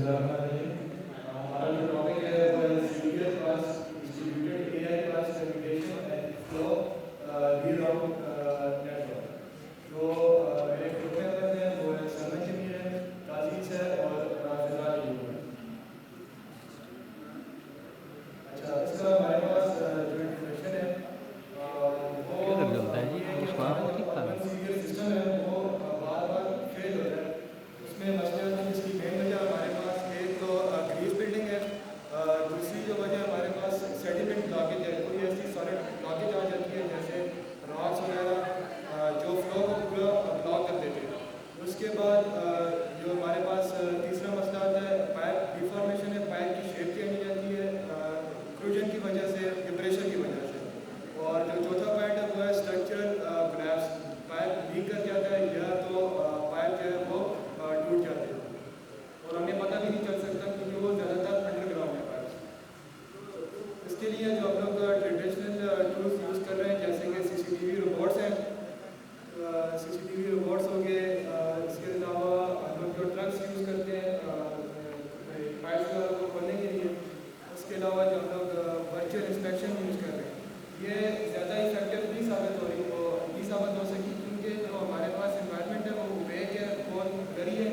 हमारा जो टॉपिक है वो है serial class distributed AI class communication and flow reroute network. तो मेरे ग्रुप मेंबर हैं वो है सरमन जमीर है, काजीज है और फिजाल यूब है। अच्छा, इसका हमारे पास जो इंट्रोडक्शन है वो क्या चलता है जी? ये है कि उसका हमारा आपको जो ठीक था। अर्बन सीरियल सिस्टम है वो बार बार फेल हो रहा है। उसमें मसले होते हैं जिसकी मेन वजह हमारे पास एक तो ग्रीस बिल्डिंग है, दूसरी जो वजह हमारे पास सेडिमेंट ब्लॉकेज है। कोई ऐसी सॉलिड ब्लॉकेज आ जाती है जैसे रॉक्स वगैरह जो फ्लो को पूरा ब्लॉक कर देते हैं। उसके बाद जो हमारे पास तीसरा मसला आता है पाइप डिफॉर्मेशन है, पाइप की शेप चेंज हो जाती है क्रूजन की वजह से, डिप्रेशन की वजह से। और जो चौथा पॉइंट है वो है स्ट्रक्चरल कोलैप्स, पाइप लीक कर जाता है या तो पाइप जो है वो टूट जाते हैं और हमें पता भी नहीं चल सकता क्योंकि वो ज़्यादातर अंडरग्राउंड है पाइप। इसके लिए जो हम लोग ट्रेडिशनल टूल्स यूज़ कर रहे हैं जैसे कि सीसीटीवी रोबोट्स हैं, सीसीटीवी रोबोट्स हो गए। इसके अलावा हम लोग जो ट्रक्स यूज़ करते हैं पाइप को खोलने के लिए। उसके अलावा जो हम लोग वर्चुअल इंस्पेक्शन यूज़ कर रहे हैं ये ज़्यादा इफेक्टिव नहीं साबित हो रही, वो नहीं साबित हो सकी क्योंकि जो हमारे पास इन्वायरमेंट है वो वेक है, बहुत गरी है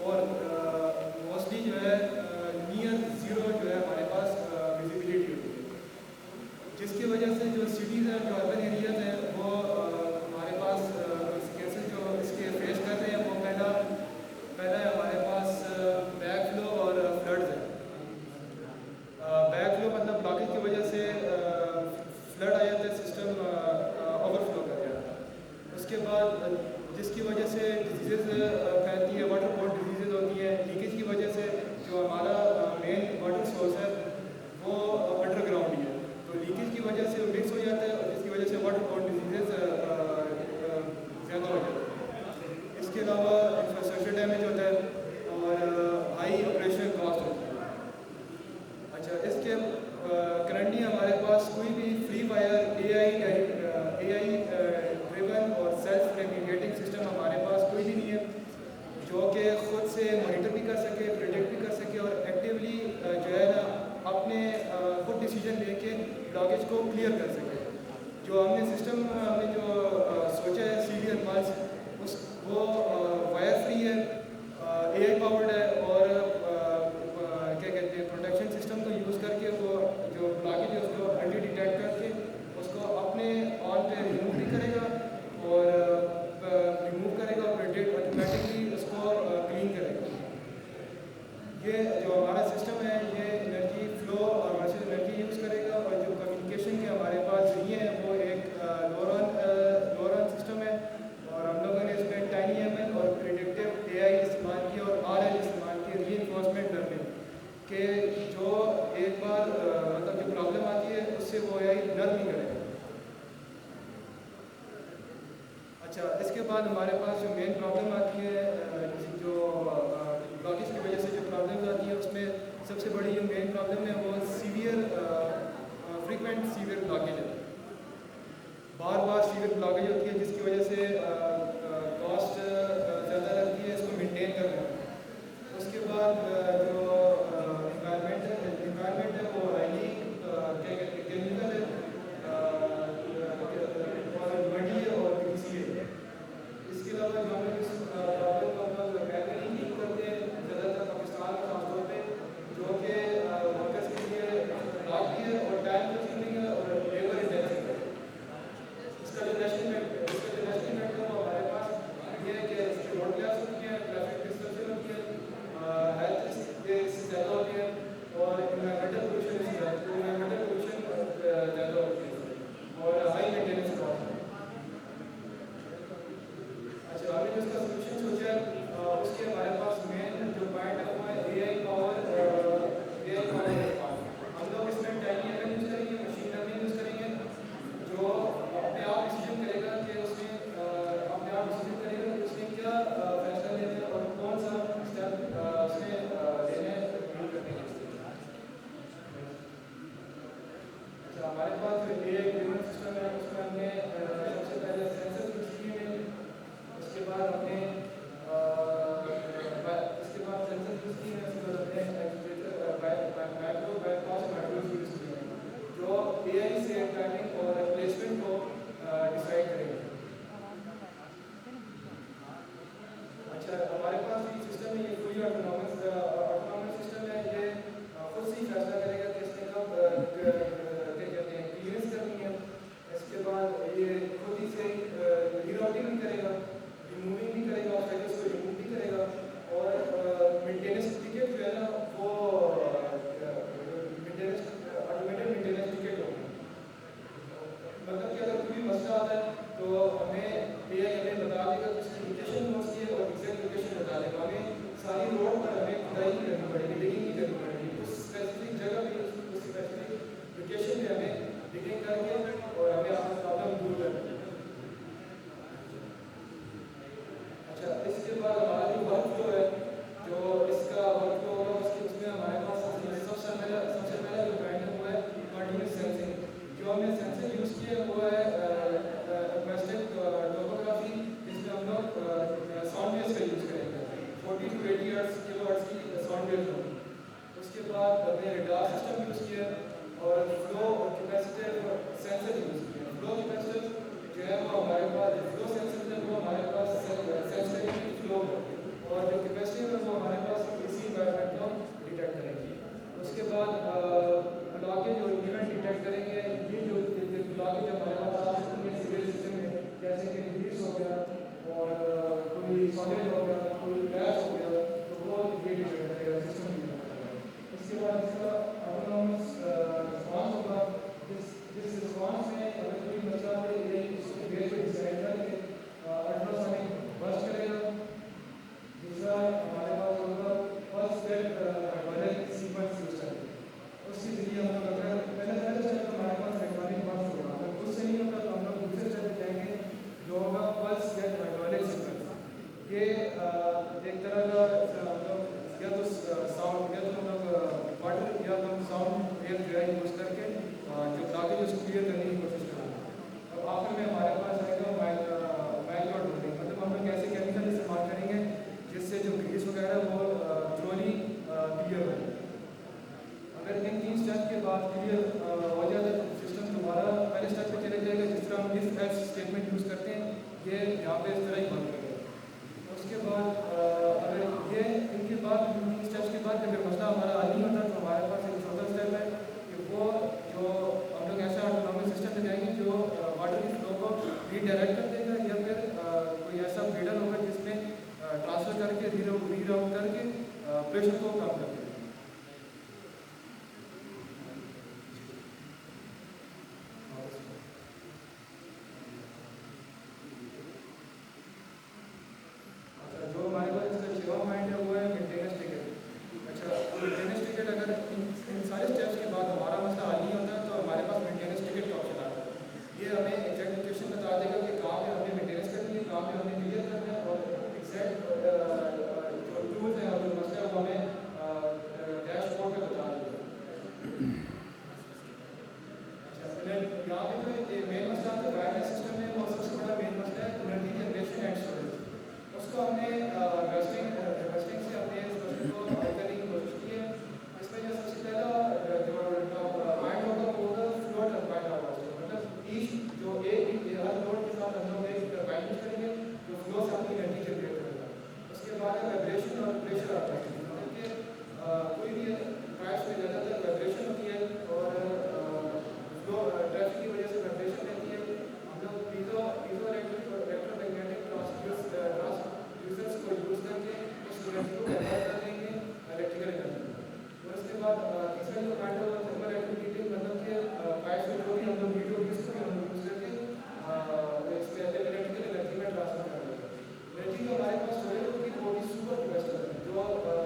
और मोस्टली जो है नियर ज़ीरो जो है हमारे पास विजिबिलिटी होती है, जिसकी वजह से जो सिटीज़ हैं, जो अर्बन एरियाज़ हैं वो हमारे पास केसेस जो इसके फेस कर रहे हैं वो पहला है हमारे पास बैक फ्लो और फ्लड्स है। बैक फ्लो मतलब ब्लॉकेज की वजह से फ्लड आ जाता है, सिस्टम ओवरफ्लो कर जाता है। उसके बाद जिसकी वजह से डिजीज़ फैलती है, वाटर बोर्न डिजीज़ होती है। लीकेज की वजह से जो हमारा मेन वाटर सोर्स है वो अंडरग्राउंड ही है, तो लीकेज की वजह से मिक्स हो जाता है और जिसकी वजह से वाटर बोर्न डिजीज़ ज़्यादा हो जाता है। इसके अलावा इंफ्रास्ट्रक्चर डैमेज होता है और हाई ऑपरेशन कॉस्ट होती है। अच्छा, इसके करंटली हमारे पास कोई भी फ्री फायर एआई ड्रिवन और सेल्फ रेगुलेटिंग सिस्टम हमारे पास कोई भी नहीं है जो कि खुद से मॉनिटर भी कर सके, प्रिडिक्ट भी कर सके और एक्टिवली जो है ना अपने खुद डिसीजन लेके ब्लॉकेज को क्लियर कर सके। जो हमने सिस्टम हमने जो सोचा है सीरियल पल्स उस वो वायर फ्री है, एआई पावर्ड है और क्या कहते हैं प्रोटेक्शन सिस्टम को यूज़ करके वो जो ब्लॉकेज है उसको अर्ली डिटेक्ट करके उसको अपने ऑन पे रिमूव भी करेगा और रिमूव करेगा और ऑटोमेटिकली उसको क्लीन करेगा। ये जो हमारा सिस्टम है ये एनर्जी फ्लो और वर्सेस एनर्जी यूज़ करेगा और जो कम्युनिकेशन के हमारे पास जरिए हैं वो एक लोरन सिस्टम है और हम लोगों ने इसमें टाइनी एमएल और प्रिडिक्टिव एआई इस्तेमाल किया और आरएल इस्तेमाल किया, रीइंफोर्समेंट लर्निंग के जो एक बार मतलब जो प्रॉब्लम आती है उससे वो एआई लर्न नहीं करेगा। अच्छा, इसके बाद हमारे पास जो मेन प्रॉब्लम आती है जो ब्लॉकेज की वजह से जो प्रॉब्लम्स आती है उसमें सबसे बड़ी जो मेन प्रॉब्लम है वो फ्रीक्वेंट सीवियर ब्लॉकेज है। बार बार सीवियर ब्लॉकेज होती है जिसकी वजह से कॉस्ट ज़्यादा लगती है इसको मेंटेन करने में। उसके बाद जो इन्वायरमेंट है वो हाईली क्या कहते हैं केमिकल है और मडी है और पीसी है। इसके अलावा जो हम लोग इस प्रॉब्लम को हम लोग मैनुअली ठीक करते हैं ज़्यादातर पाकिस्तान में खासतौर पे जो कि वर्कर्स के लिए ब्लॉक भी है और टाइम कंज्यूमिंग है और लेबर इंटेंसिव है। इसका जो नेशनल नेट है वो हमने रेडार सिस्टम यूज़ किया और फ्लो कैपेसिटर सेंसर यूज़ किया। फ्लो कैपेसिटर जो है वो हमारे पास फ्लो सेंसर है, वो हमारे पास सेंस करेंगे फ्लो और जो कैपेसिटी है वो हमारे पास इसी एनवायरनमेंट को डिटेक्ट करेंगे। उसके बाद ब्लॉकेज और इवेंट डिटेक्ट करेंगे। ये जो ब्लॉकेज हमारे पास आ सकती है सिविल सिस्टम में, जैसे कि लीक्स हो गया और कोई शॉर्टेज हो गया, कोई क्रैश हो गया, तो वो ये डिटेक्ट करेगा सिस्टम डिटेक्ट करेगा। इसके बाद इसका ऑटोनॉमस रिस्पॉन्स होगा। जिस रिस्पॉन्स में अगर कोई मसला है ये उसके बेस पे डिसाइड करके अल्ट्रासोनिक बर्स्ट करेगा। दूसरा हमारे पास होगा first step viral sequence system, उसके जरिए हम लोग अगर पहले स्टेप हमारे पास इलेक्ट्रॉनिक बर्स्ट होगा, अगर उससे नहीं होगा तो हम लोग दूसरे स्टेप पे जाएंगे जो होगा फर्स्ट स्टेप वायरल सीक्वेंस। ये एक तरह का मतलब या तो साउंड या तो हम लोग वाटर या तो साउंड वेव जो है यूज़ करके जो ब्लॉकेज उसको क्लियर करने की कोशिश करेंगे। और आखिर में हमारे पास आएगा मैनुअल ड्रिलिंग, मतलब हम लोग ऐसे केमिकल इस्तेमाल करेंगे जिससे जो ग्रीस वगैरह वो थ्रोली क्लियर हो। अगर इन 3 स्टेप के बाद क्लियर हो जाए तो सिस्टम दोबारा पहले स्टेप पे चले जाएगा। जिस तरह हम इफ एल्स स्टेटमेंट यूज़ करते हैं ये यहाँ पे इस तरह ही बंद करेगा। उसके बाद अगर ये इनके बाद इन स्टेप्स के बाद जब मसला हमारा हल नहीं होता तो हमारे पास एक चौथा स्टेप है कि वो जो हम लोग ऐसा ऑटोनॉमस सिस्टम पे जाएंगे जो वाटर की फ्लो को रीडायरेक्ट कर देगा या फिर कोई ऐसा फीडर होगा जिसमें ट्रांसफर करके रीराउट करके प्रेशर को कम कर देगा। जो हमारे पास इसका 6वां पॉइंट है वो है मेंटेनेंस टिकट। अच्छा, मेंटेनेंस टिकट अगर इन सारे स्टेप्स के बाद हमारा मसला हल नहीं होता तो हमारे पास मेंटेनेंस टिकट का ऑप्शन आता है। ये हमें एग्जैक्ट लोकेशन बता देगा कि कहाँ पे हमने मेंटेनेंस करनी है, कहाँ पे हमने क्लियर करना है और एग्जैक्ट जो टूल्स हैं और जो मसला है वो हमें डैशबोर्ड पे बता देगा। अच्छा, यहाँ पे जो मेन मसला है वायरलेस सिस्टम में वो सबसे बड़ा मेन मसला है एनर्जी जनरेशन एंड स्टोरेज। उसको हमने वेस्टिंग से हमने इस मसले को हल करने की कोशिश की है। इसमें जो सबसे पहला जो पॉइंट होगा वो होगा फ्लो टरबाइन हार्वेस्टिंग, मतलब ईच जो एक हर लोड के साथ हम लोग एक टरबाइन यूज करेंगे जो फ्लो से अपनी एनर्जी जनरेट करेगा। उसके बाद है वाइब्रेशन और प्रेशर हार्वेस्टिंग, मतलब कि कोई भी पाइप्स में ज़्यादातर वाइब्रेशन होती है और फ्लो ट्रैफिक की वजह से वाइब्रेशन रहती है। हम लोग पीजो इलेक्ट्रोमैग्नेटिक ट्रांसड्यूसर्स को यूज़ करके इस एनर्जी को कन्वर्ट कर देंगे इलेक्ट्रिकल एनर्जी। और उसके बाद तीसरा जो पॉइंट है वो थर्मल इलेक्ट्रिक हीटिंग, मतलब कि पाइप में जो भी हम लोग हीट यूज़ करके हम यूज़ करके इस इलेक्ट्रिकल एनर्जी में ट्रांसफर कर देंगे। एनर्जी जो हमारे पास स्टोरेज होगी वो भी सुपर कैपेसिटर है जो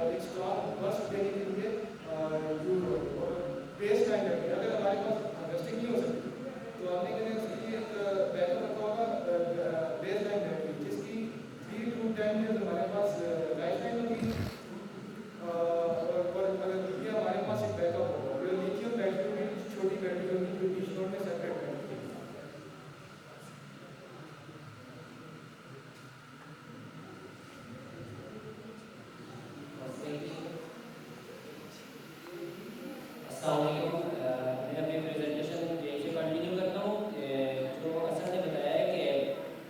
एक स्ट्रॉन्ग बर्स्ट देने के लिए यूज होगी और बेस टाइम लगेगी। अगर हमारे पास हार्वेस्टिंग नहीं हो सकती तो हमने कहते हैं उसके लिए एक बैकअप रखा होगा बेस टाइम बैटरी जिसकी 3 to 10 ईयर्स हमारे पास लाइफ टाइम होगी। और अगर ये हमारे पास एक बैकअप होगा जो लिथियम बैटरी होगी, छोटी बैटरी होगी जो बीच नोड में सेपरेट बैटरी। अस्सलामुअलैकुम। मैं अपनी प्रेजेंटेशन यहीं से कंटिन्यू करता हूँ। जो असद ने बताया है कि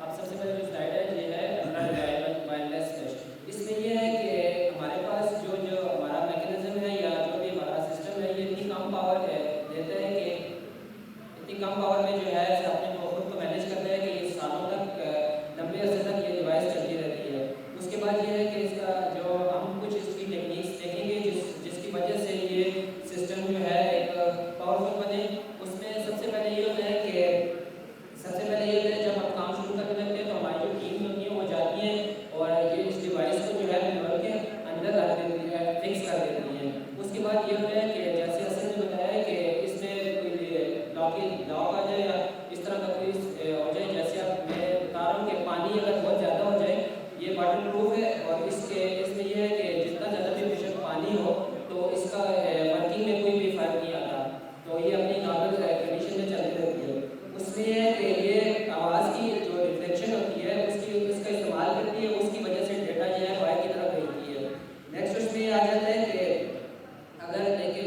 अब सबसे पहले जो स्लाइड है ये है अपना वायरलेस मेश। इसमें ये है कि हमारे पास जो हमारा मैकेनिज्म है या जो भी हमारा सिस्टम है ये इतनी कम पावर देता है कि इतनी कम पावर में जो है अपने को खुद को मैनेज करता है कि ये सालों तक लंबे अरसे तक ये डिवाइस चलती रहती है। उसके बाद ये है कि इसका जो हम कुछ इसकी टेक्निक्स देखेंगे जिसकी वजह से ये सिस्टम जो है एक पावरफुल बने। उसमें सबसे पहले ये होता है जब हम काम शुरू करने लगते हैं तो हमारी जो टीम होती है वो जाती है और ये इस डिवाइस को जो है नेटवर्क के अंदर रख देती है, फिक्स कर देती है। उसके बाद ये होता है कि जैसे असद ने बताया कि इसमें कोई लॉक आ जाए या इस तरह का कोई हो जाए, जैसे अब मैं बता रहा हूँ कि पानी अगर बहुत ज़्यादा हो जाए ये वाटर प्रूफ है और इसमें यह है कि जितना ज़्यादा भी बेशक पानी हो तो इसका वर्किंग में कोई भी फर्क नहीं आता, तो ये अपनी नॉर्मल कंडीशन में चलती रहती है। उसमें यह है कि ये आवाज़ की जो रिफ्लेक्शन होती है इसका इस्तेमाल करती है, उसकी वजह से डेटा जो है वायर की तरफ भेजती है। नेक्स्ट उसमें आ जाता है कि अगर देखिए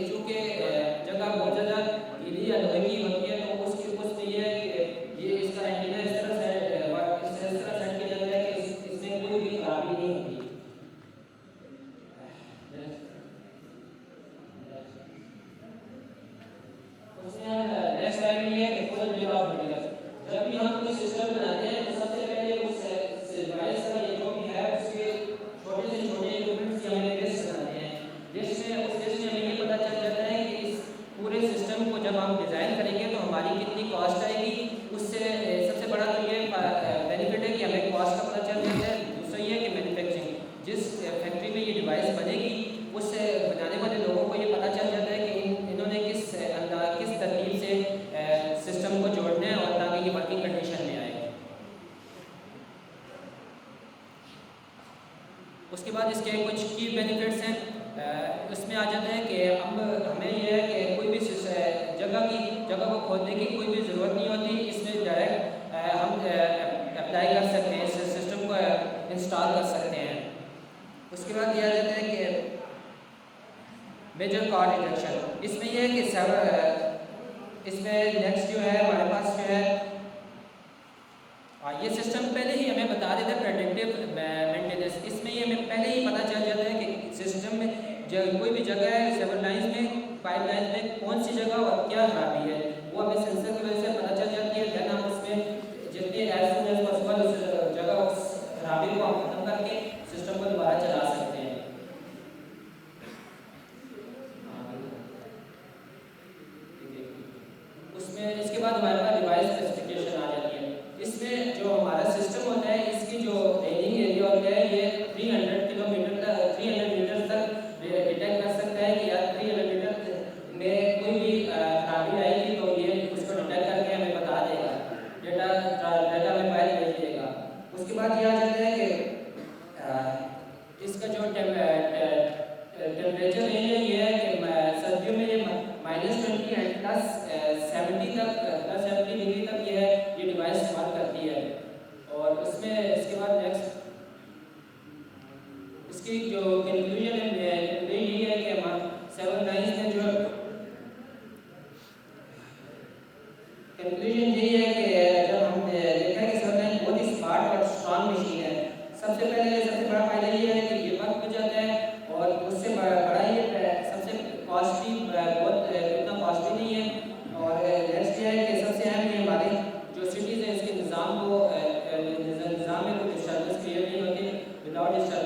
की कोई भी ज़रूरत नहीं होती, इसमें डायरेक्ट हम अप्लाई कर सकते हैं, इस सिस्टम को इंस्टॉल कर सकते हैं। उसके बाद यह आ जाता है कि मेजर कार्ड डिडक्शन, इसमें यह है कि इसमें नेक्स्ट जो है हमारे पास जो है ये सिस्टम पहले ही हमें बता देता है प्रेडिक्टिव मेंटेनेंस। इसमें ये हमें पहले ही पता चल जाता है कि सिस्टम में कोई भी जगह है, सेवन लाइन्स में, पाइप लाइन्स में कौन सी जगह और क्या खराबी है, वो हमें सेंसर की वजह से पता चल जाती है। देन हम उसमें जितनी एज सून एज पॉसिबल उस जगह उस खराबी को हम खत्म करके सिस्टम को दोबारा चला सकते हैं। उसमें इसके बाद हमारे पास डिवाइस स्पेसिफिकेशन आ जाती है। इसमें जो हमारा सिस्टम होता है, इसकी जो रेंजिंग एरिया होता है ये 300 किलोमीटर तक 300 मीटर तक डिटेक्ट कर सकता है कि यार 300 मीटर में कोई भी खराबी आएगी तो ये उसको डिटेक्ट करके हमें बता देगा, डेटा में फाइल भेज देगा। उसके बाद ये आ जाता है कि इसका जो टेम्परेचर रेंज है ये है कि सर्दियों में ये -20 एंड +70 डिग्री तक ये डिवाइस इस्तेमाल करती है। और उसमें इसके बाद नेक्स्ट इसकी जो कंक्लूजन है यही है कि हमारे 7 लाइन्स में जो कंक्लूजन यही है कि जब हम देखा है कि 7 लाइन बहुत ही स्मार्ट और स्ट्रॉन्ग मशीन है। सबसे बड़ा फायदा ये है कि ये वक्त बचाता है और उससे बड़ा ये सबसे कॉस्टली बहुत इतना कॉस्टली नहीं है। और नेक्स्ट ये है कि सबसे अहम ये हमारे जो सिटीज़ है इसके निज़ाम में कोई डिस्टर्बेंस क्रिएट नहीं होती, विदाउट डिस्टर्बेंस